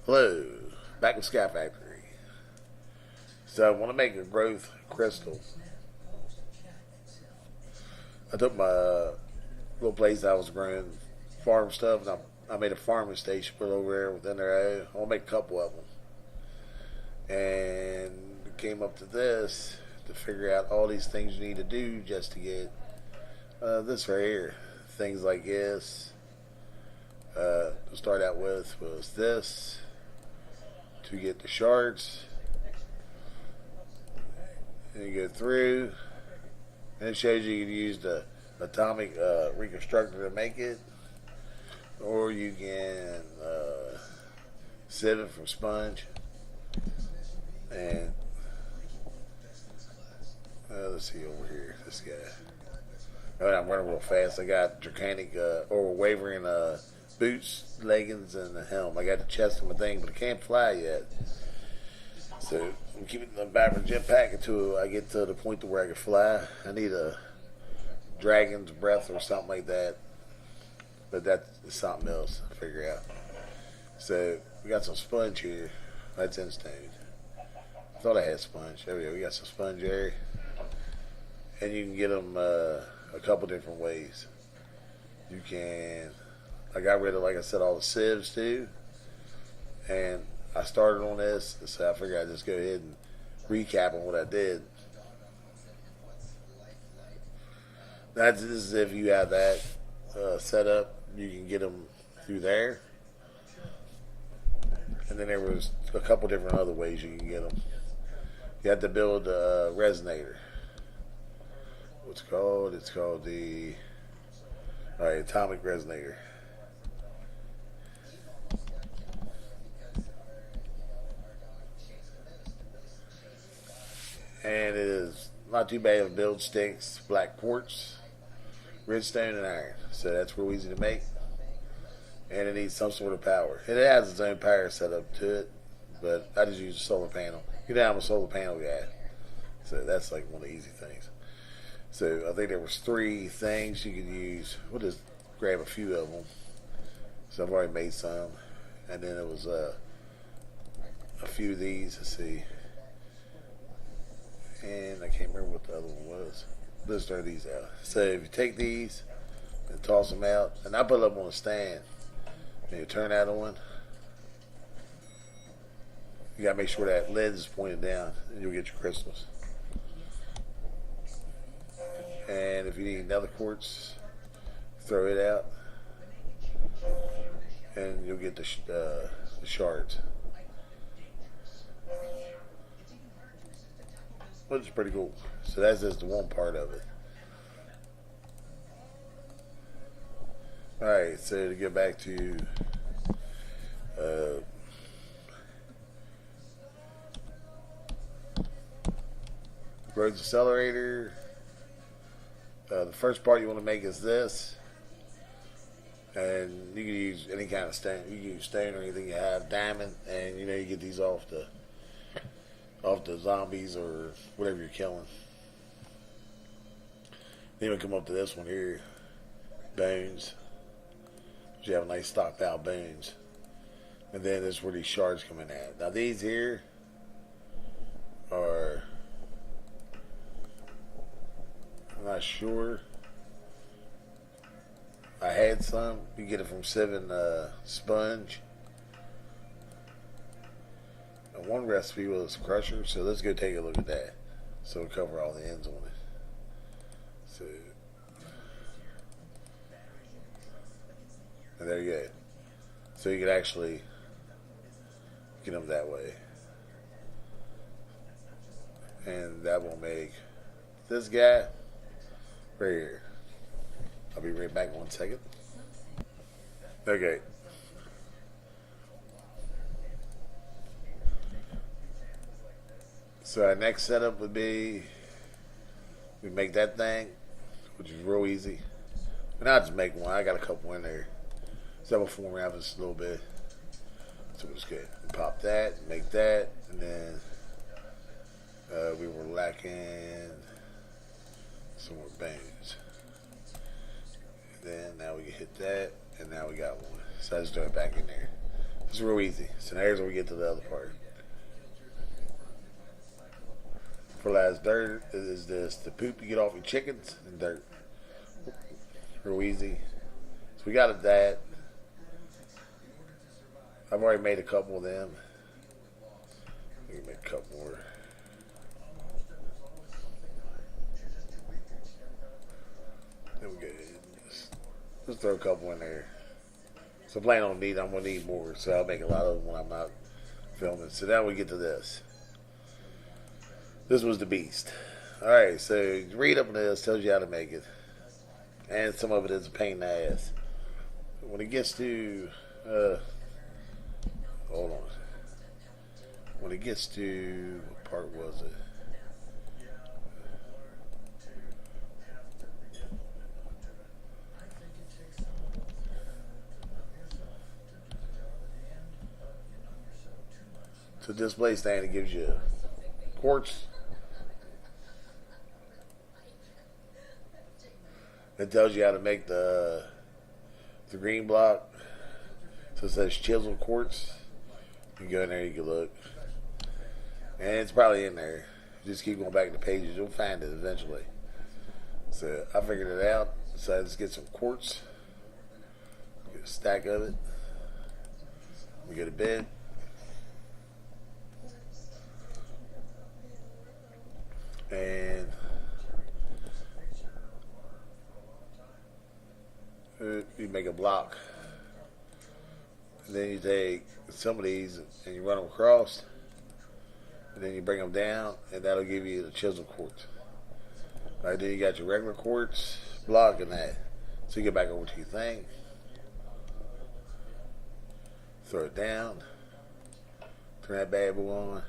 Hello, back with Sky Factory. So I want to make a growth crystal. I took my little place I was growing farm stuff, and I made a farming station put over there within there. I want to make a couple of them, and came up to this to figure out all these things you need to do just to get this right here. Things like this. To start out with was this to get the shards. And you go through, and it shows you can use the atomic reconstructor to make it, or you can sieve it from sponge. And let's see over here, this guy. Oh, I'm running real fast. I got Draconic or Wavering boots, leggings, and a helm. I got the chest and my thing, but I can't fly yet. So I'm keeping the back of the jetpack until I get to the point to where I can fly. I need a dragon's breath or something like that, but that's something else to figure out. So we got some sponge here. That's in stone. I thought I had sponge. There we go. We got some sponge there, and you can get them a couple different ways. You can. I got rid of, like I said, all the sieves too, and I started on this, so I figured I'd just go ahead and recap on what I did. That's just if you have that set up, you can get them through there. And then there was a couple different other ways you can get them. You have to build a resonator. What's it called? It's called the atomic resonator. And it is not too bad of build sticks, black quartz, redstone, and iron. So that's real easy to make. And it needs some sort of power. It has its own power set up to it, but I just use a solar panel. You know, I'm a solar panel guy. So that's like one of the easy things. So I think there was 3 things you could use. We'll just grab a few of them. So I've already made some. And then it was a few of these. Let's see. And I can't remember what the other one was. Let's throw these out. So if you take these and toss them out, and I put them on a stand, and you turn that on, you gotta make sure that lid is pointed down, and you'll get your crystals. And if you need another quartz, throw it out, and you'll get the shards. Which is pretty cool. So that's just the one part of it. Alright, so to get back to growth accelerator, the first part you want to make is this. And you can use any kind of stone. You can use stone or anything you have, diamond, and you get these off the zombies or whatever you're killing. Then we come up to this one here, bones. You have a nice stocked out bones, and then this is where these shards come in at. Now these here are, I'm not sure. I had some. You get it from Seven Sponge. One recipe was crusher, so let's go take a look at that. So we'll cover all the ends on it. So, and there you go. So you can actually get them that way. And that will make this guy right here. I'll be right back in 1 second. Okay. So our next setup would be we make that thing, which is real easy. And I'll just make one. I got a couple in there. So we'll form around just a little bit. So it's good. Pop that, make that, and then we were lacking some more bones. Then now we can hit that, and now we got one. So I just throw it back in there. It's real easy. So now here's where we get to the other part. Fertilize dirt is this the poop you get off your chickens and dirt. Real easy. So we got it that. I've already made a couple of them. We can make a couple more. There we go. Let's throw a couple in there. So I'm going to need more. So I'll make a lot of them when I'm not filming. So now we get to this. This was the beast. Alright, so read up on this, tells you how to make it. And some of it is a pain in the ass. When it gets to hold on. When it gets to what part was it? So display stand, it gives you quartz. It tells you how to make the green block. So it says chiseled quartz. You can go in there, you can look. And it's probably in there. Just keep going back to the pages, you'll find it eventually. So I figured it out. So let's get some quartz. Get a stack of it. We get a bed. And you make a block. And then you take some of these and you run them across. And then you bring them down, and that'll give you the chisel quartz. Right, then you got your regular quartz block and that. So you get back over to your thing. Throw it down. Turn that bad boy on.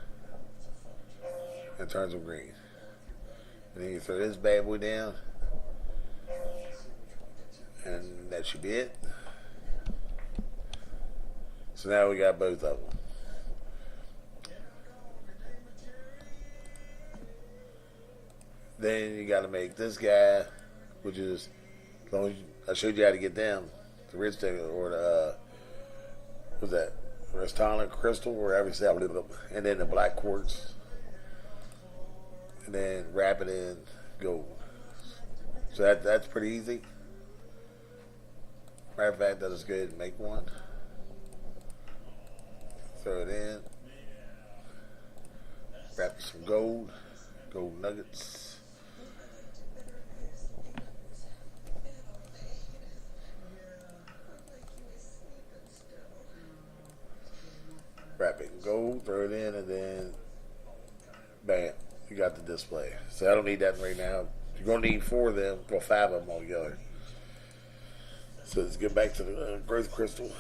And turns them green. And then you throw this bad boy down. And that should be it. So now we got both of them. Then you got to make this guy, which is, as long as I showed you how to get them, the rich thing, or the, what's that, Restonic crystal, or whatever you say, and then the black quartz. And then wrap it in gold. So that's pretty easy. Matter of fact, that is good. Make one. Throw it in. Wrap some gold nuggets. Wrap it in gold, throw it in, and then bam, you got the display. So I don't need that right now. You're going to need 4 of them, well 5 of them altogether. So let's get back to the growth crystal.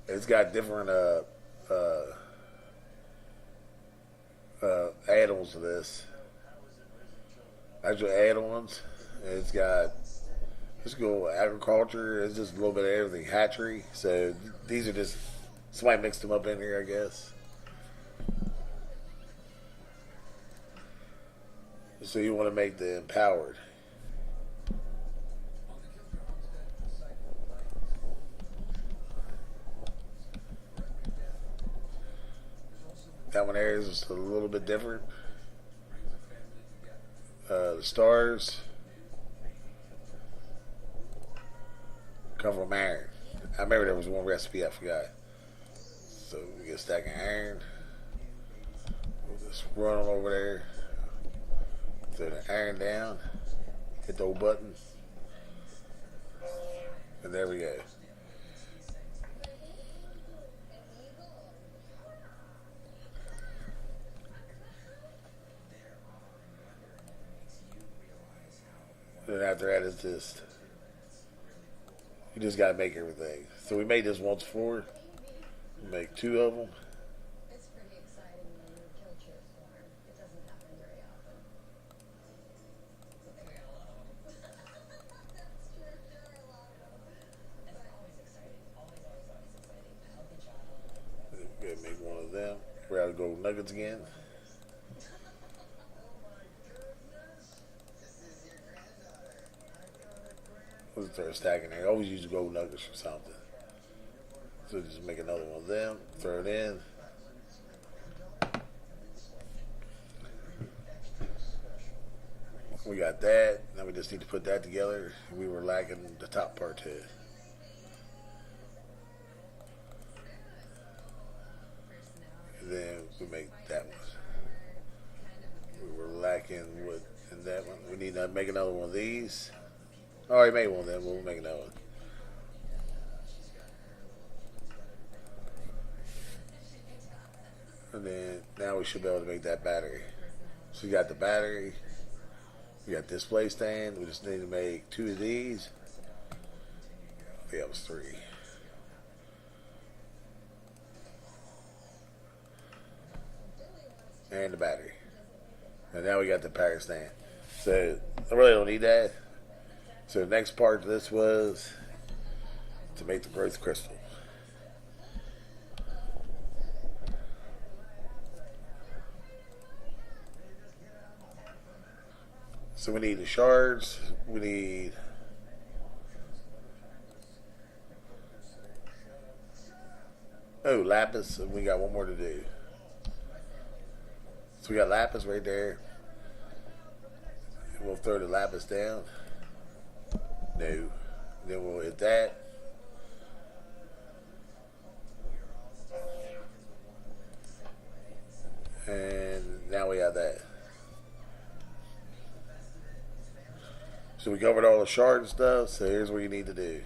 It's got different add-ons to this. Actual add-ons. It's got, let's go agriculture. It's just a little bit of everything. Hatchery. So these are just, somebody mixed them up in here, I guess. So you want to make the empowered. That one there is just a little bit different. The stars come from iron. I remember there was one recipe I forgot. So we get a stack of iron. We'll just run them over there. Throw the iron down. Hit the old button. And there we go. And after that, it's just, you just got to make everything. So we made this once before. We make 2 of them. It's pretty exciting when you kill chips for him. It doesn't happen very often. There are a lot of them. That's true. There are a lot of them. It's always exciting. Always exciting. A healthy child. We're going to make one of them. We're out to go nuggets again. We'll throw a stack in there. I always use gold nuggets or something. So just make another one of them. Throw it in. We got that. Now we just need to put that together. We were lacking the top part too. And then we make that one. We were lacking wood in that one. We need to make another one of these. I already made one of them. We'll make another one. And then now we should be able to make that battery. So we got the battery. We got display stand. We just need to make 2 of these. I think that was 3. And the battery. And now we got the power stand. So I really don't need that. So the next part of this was to make the growth crystal. So we need the shards. We need lapis, and we got one more to do. So we got lapis right there. And we'll throw the lapis down. No. Then we'll hit that. And now we have that. So we covered all the shard and stuff, so here's what you need to do.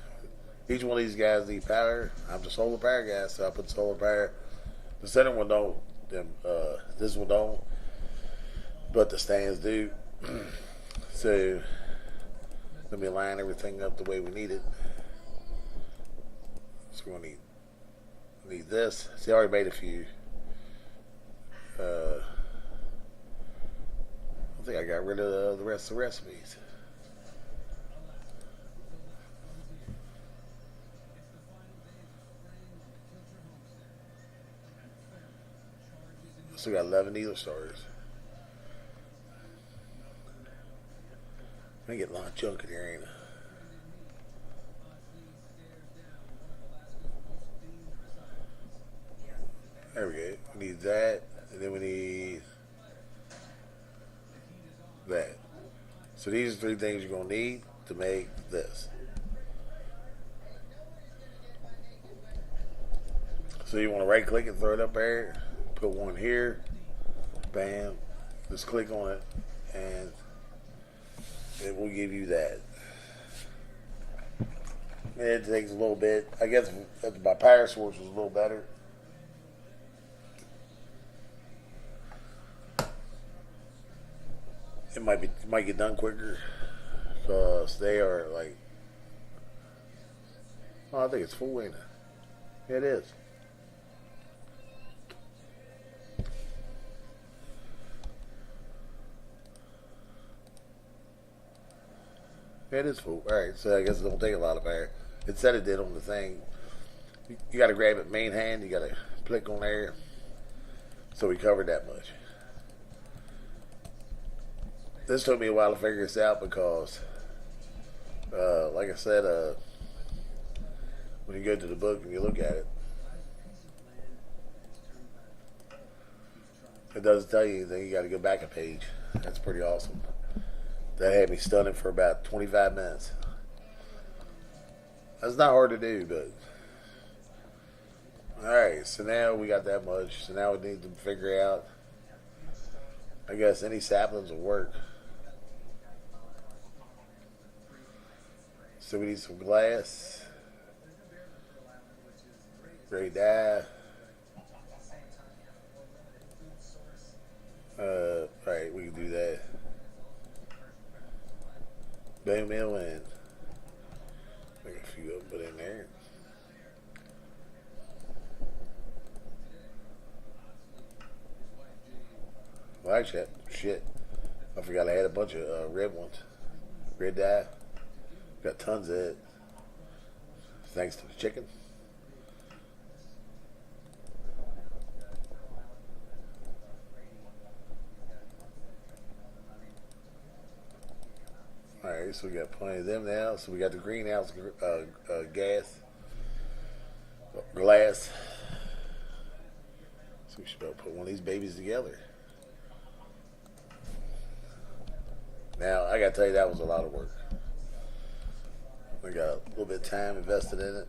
Each one of these guys need power. I'm the solar power guy, so I put solar power. The center one don't. This one don't. But the stands do. So let me line everything up the way we need it. So we're gonna need this. See, I already made a few. I think I got rid of the rest of the recipes. So we got 11 needle stars. I get a lot of junk in here, ain't I? There we go. We need that, and then we need that. So these are 3 things you're going to need to make this. So you want to right click and throw it up there. Put one here. Bam. Just click on it, and it will give you that. And it takes a little bit. I guess my power source was a little better. It might get done quicker because they are like. Oh, I think it's full, ain't it? Yeah, it is. Yeah, it is full. Alright, so I guess it don't take a lot of power. It said it did on the thing. You got to grab it main hand. You got to click on there. So we covered that much. This took me a while to figure this out because, like I said, when you go to the book and you look at it, it doesn't tell you anything. You got to go back a page. That's pretty awesome. That had me stunning for about 25 minutes. That's not hard to do, but alright, so now we got that much. So now we need to figure out, I guess, any saplings will work. So we need some glass, gray dye. Alright, we can do that. Boom, and make a few of them put in there. Well, actually, shit, I forgot I had a bunch of red ones. Red dye. Got tons of it. Thanks to the chicken. Alright, Alright, so we got plenty of them now. So we got the greenhouse gas glass. So we should be able to put one of these babies together. Now, I gotta tell you, that was a lot of work. We got a little bit of time invested in it.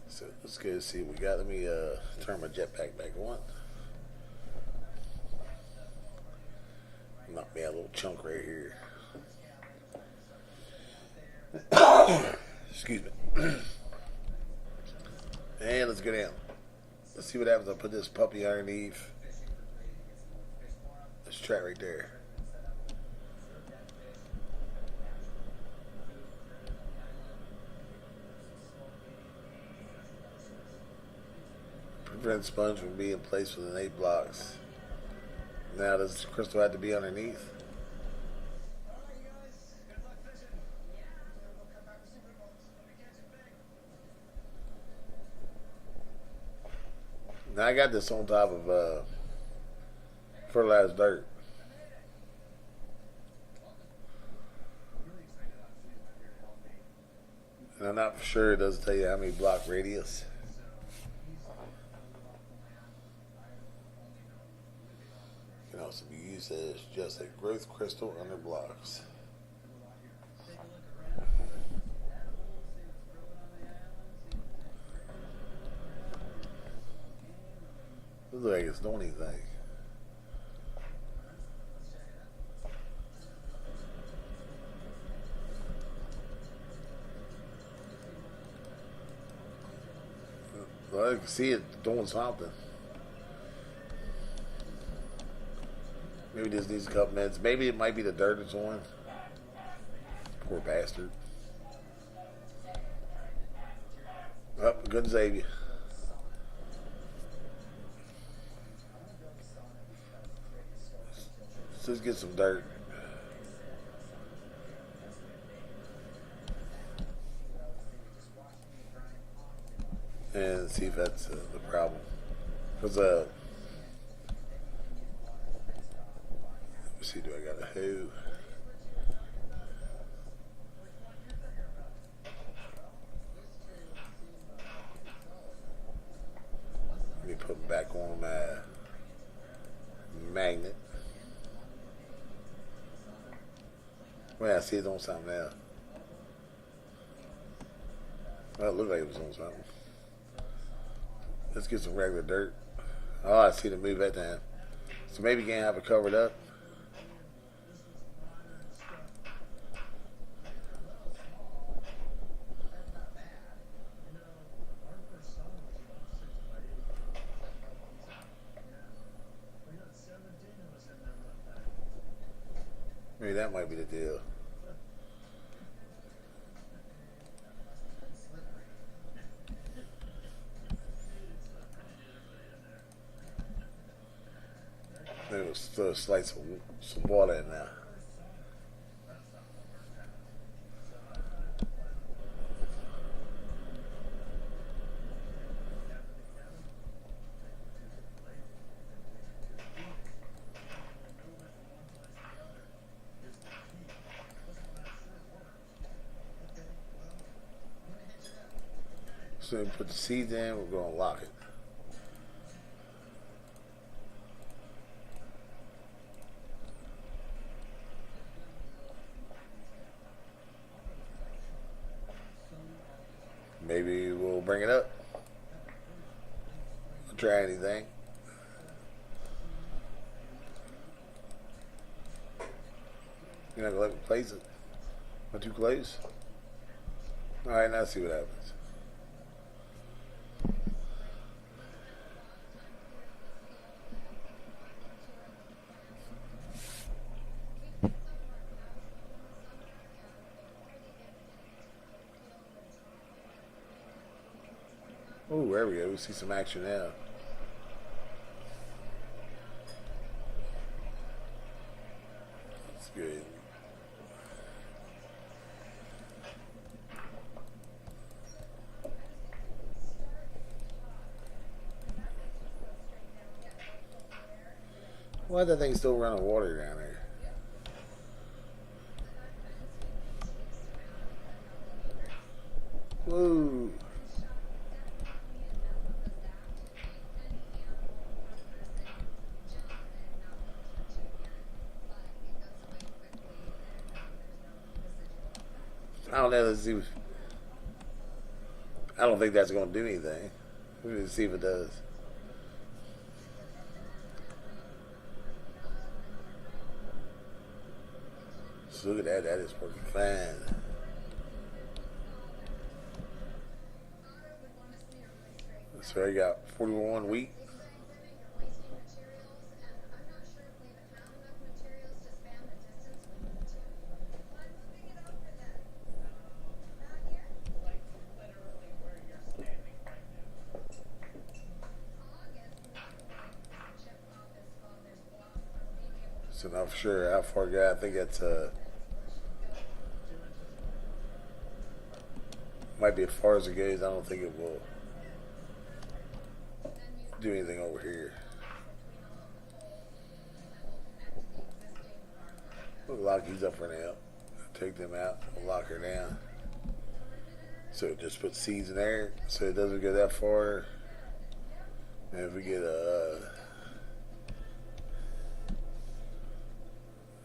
So let's go see what we got. Let me turn my jetpack back on. Knock me out a little chunk right here. Excuse me. And let's go down. Let's see what happens. I'll put this puppy underneath this track right there. Prevent sponge from being placed within 8 blocks. Now does the crystal have to be underneath? Now I got this on top of fertilized dirt. And I'm not for sure, it doesn't tell you how many block radius. Can also be used as just a growth crystal under blocks. Doesn't look like it's doing anything. Well, I can see it doing something. Maybe this needs a couple minutes. Maybe it might be the dirt it's on. Poor bastard. Oh, good save you. Let's just get some dirt. And see if that's the problem. Because, let me see, do I got a hoe? Let me put them back on my magnet. Well, I see it's on something now. Well, it looked like it was on something. Let's get some regular dirt. Oh, I see the move that time. So maybe you can't have it covered up. Maybe that might be the deal. Maybe we'll still slide some water in there. So we put the seeds in, we're going to lock it. Maybe we'll bring it up. I'll try anything. You're not going to let me place it? Not too close? Alright, now see what happens. Oh, there we go. We see some action now. That's good. Why is that thing still running water down there? Woo. I don't know. Let's see. I don't think that's going to do anything. Let's see if it does. So look at that. That is working fine. So I got 41 wheat. So not for sure how far I got. I think it's might be as far as it goes. I don't think it will do anything over here. We'll lock these up for now. Take them out. We'll lock her down. So just put seeds in there so it doesn't go that far. And if we get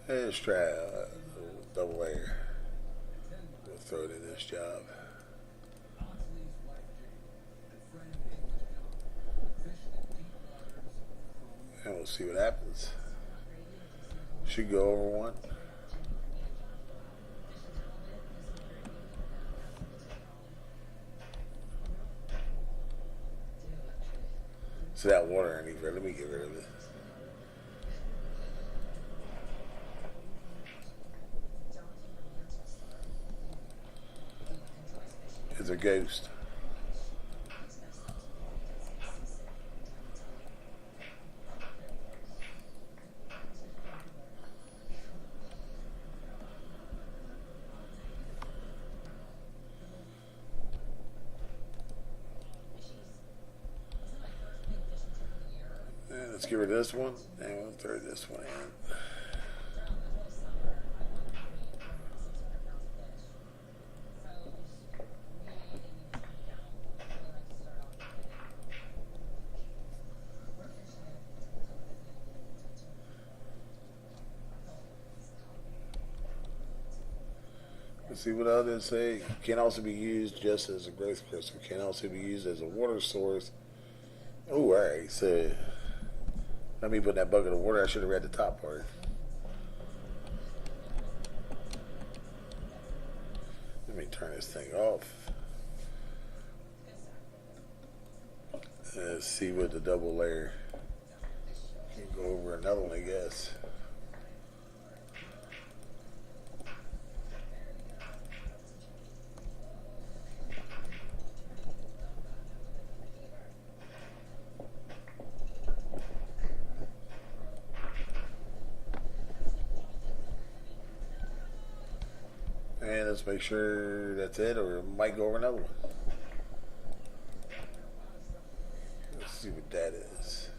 let's try a double layer. We'll throw it in this job. And we'll see what happens. Should go over one. So that water ain't even. Let me get rid of it. It's a ghost. And let's get rid of this one, and we'll throw this one in. Let's see what others say. Can also be used just as a growth crystal. Can also be used as a water source. Oh, alright. So let me put that bucket of water. I should have read the top part. Let me turn this thing off. Let's see what the double layer. Can go over another one, I guess. And let's make sure that's it, or it might go over another one. Let's see what that is.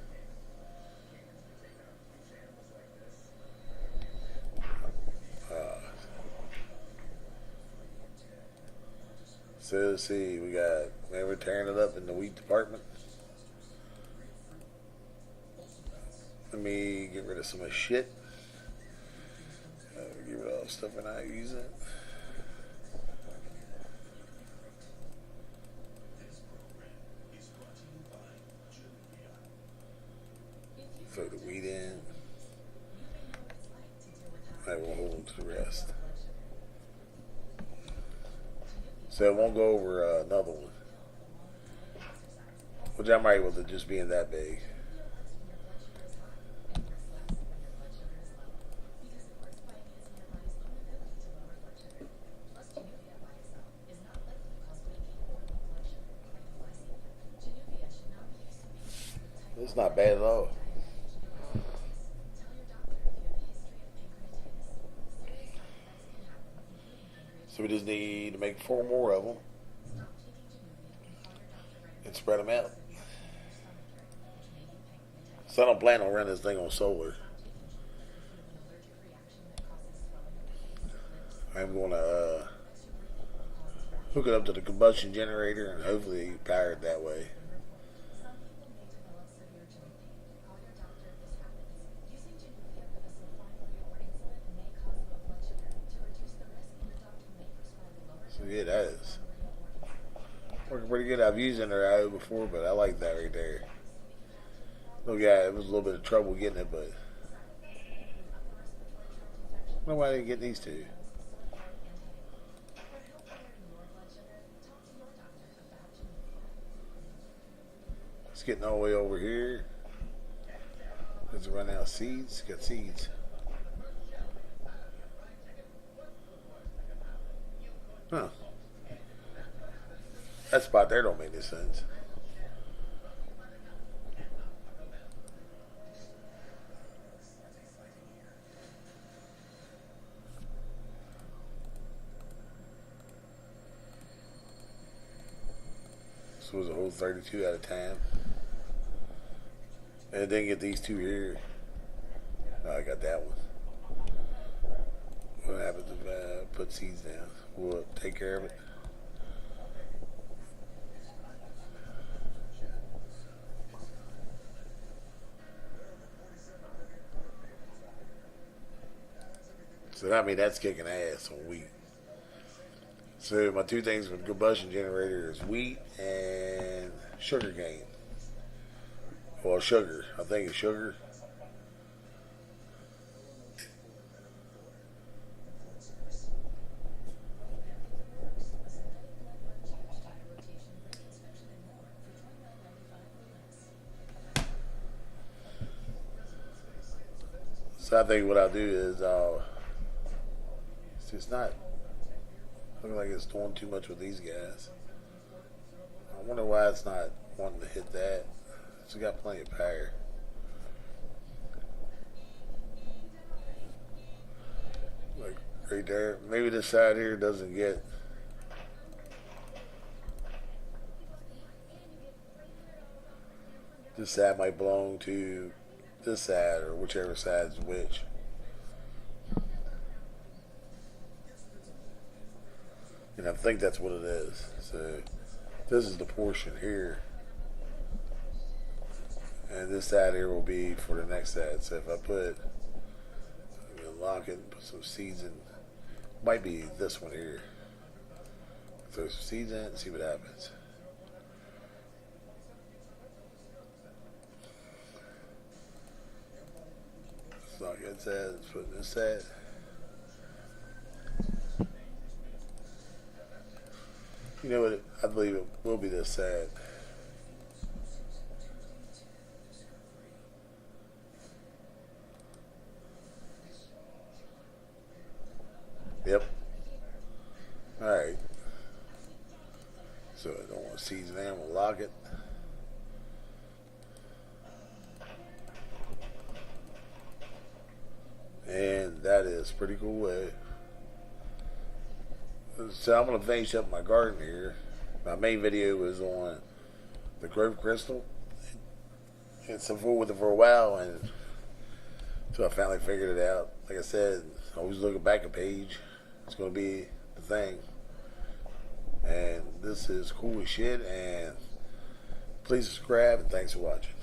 So let's see, we got, man, we're tearing it up in the wheat department. Let me get rid of some of the shit. Get rid of all the stuff we're not using. Throw the wheat in. I won't hold them to the rest. So it won't go over another one. Which I'm right with it just being that big. It's not bad at all. So we just need to make 4 more of them and spread them out. So I don't plan on running this thing on solar. I'm going to hook it up to the combustion generator and hopefully power it that way. Some people may develop severe joint pain. Call your doctor if this happens. Using Januvia with a sulfonylurea or insulin may cause low blood sugar. To reduce the risk, your doctor may prescribe a lower So dose yeah, of that is sulfonylurea or insulin. working pretty good. I've used IO before, but I like that right there. Look, yeah, it was a little bit of trouble getting it, but I don't know why I didn't get these two. It's getting all the way over here. Let's run out of seeds. Got seeds. Huh. That spot there don't make any sense. This was a whole 32 out of 10. And I didn't get these two here. Oh, I got that one. What happens if I put seeds down? We'll take care of it. So I mean that's kicking ass on wheat. So my two things with combustion generator is wheat and sugar cane. Well, sugar. I think it's sugar. So I think what I'll do is it's just not looking like it's doing too much with these guys. I wonder why it's not wanting to hit that. It's got plenty of power. Like right there. Maybe this side here doesn't get. This side might belong to this side or whichever side's which. And I think that's what it is. So this is the portion here. And this side here will be for the next side. So if I put, I'm going to lock it and put some seeds in. Might be this one here. Throw some seeds in it and see what happens. Let's lock that side. Let's put this side. You know what? I believe it will be this side. Yep. Alright. So I don't want to season in. We'll lock it. And that is pretty cool way. So I'm going to finish up my garden here. My main video was on the Grove Crystal. It's been with it for a while, and so I finally figured it out. Like I said, always look back a page. It's going to be the thing. And this is cool as shit, and please subscribe, and thanks for watching.